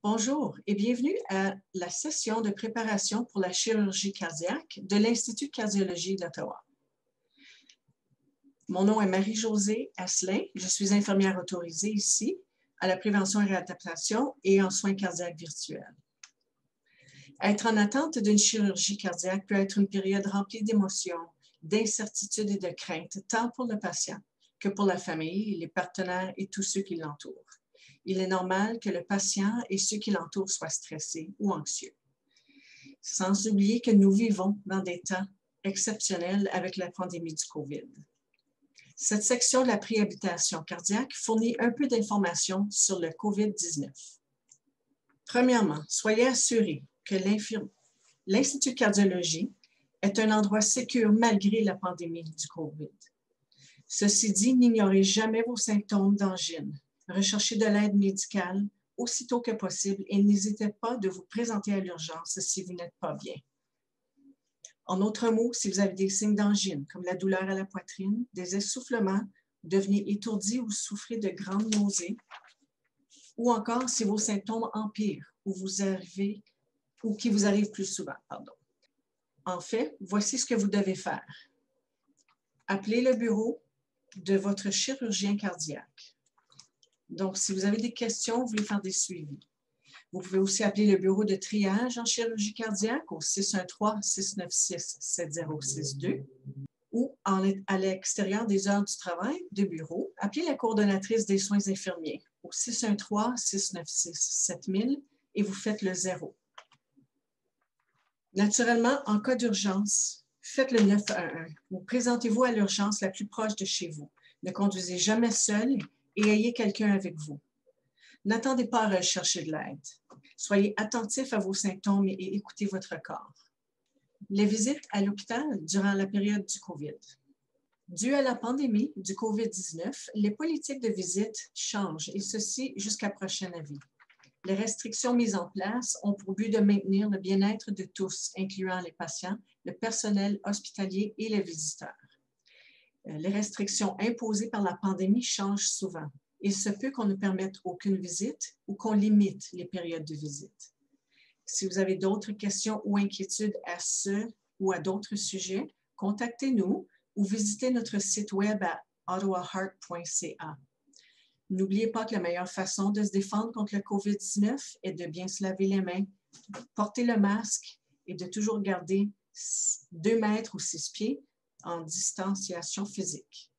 Bonjour et bienvenue à la session de préparation pour la chirurgie cardiaque de l'Institut de cardiologie d'Ottawa. Mon nom est Marie-Josée Asselin. Je suis infirmière autorisée ici à la prévention et réadaptation et en soins cardiaques virtuels. Être en attente d'une chirurgie cardiaque peut être une période remplie d'émotions, d'incertitudes et de craintes, tant pour le patient que pour la famille, les partenaires et tous ceux qui l'entourent. Il est normal que le patient et ceux qui l'entourent soient stressés ou anxieux. Sans oublier que nous vivons dans des temps exceptionnels avec la pandémie du COVID. Cette section de la préhabitation cardiaque fournit un peu d'informations sur le COVID-19. Premièrement, soyez assurés que l'Institut de cardiologie est un endroit sécur malgré la pandémie du COVID. Ceci dit, n'ignorez jamais vos symptômes d'angine. Recherchez de l'aide médicale aussitôt que possible et n'hésitez pas de vous présenter à l'urgence si vous n'êtes pas bien. En d'autres mots, si vous avez des signes d'angine, comme la douleur à la poitrine, des essoufflements, devenez étourdi ou souffrez de grandes nausées, ou encore si vos symptômes empirent ou qui vous arrivent plus souvent. En fait, voici ce que vous devez faire. Appelez le bureau de votre chirurgien cardiaque. Donc, si vous avez des questions, vous voulez faire des suivis. Vous pouvez aussi appeler le bureau de triage en chirurgie cardiaque au 613-696-7062 ou à l'extérieur des heures du travail de bureau, appelez la coordonnatrice des soins infirmiers au 613-696-7000 et vous faites le 0. Naturellement, en cas d'urgence, faites le 911 ou présentez-vous à l'urgence la plus proche de chez vous. Ne conduisez jamais seul et ayez quelqu'un avec vous. N'attendez pas à rechercher de l'aide. Soyez attentifs à vos symptômes et écoutez votre corps. Les visites à l'hôpital durant la période du COVID. Dû à la pandémie du COVID-19, les politiques de visite changent et ceci jusqu'à prochain avis. Les restrictions mises en place ont pour but de maintenir le bien-être de tous, incluant les patients, le personnel hospitalier et les visiteurs. Les restrictions imposées par la pandémie changent souvent. Il se peut qu'on ne permette aucune visite ou qu'on limite les périodes de visite. Si vous avez d'autres questions ou inquiétudes à ce ou à d'autres sujets, contactez-nous ou visitez notre site web à ottawaheart.ca. N'oubliez pas que la meilleure façon de se défendre contre le COVID-19 est de bien se laver les mains, porter le masque et de toujours garder 2 mètres ou 6 pieds en distanciation physique.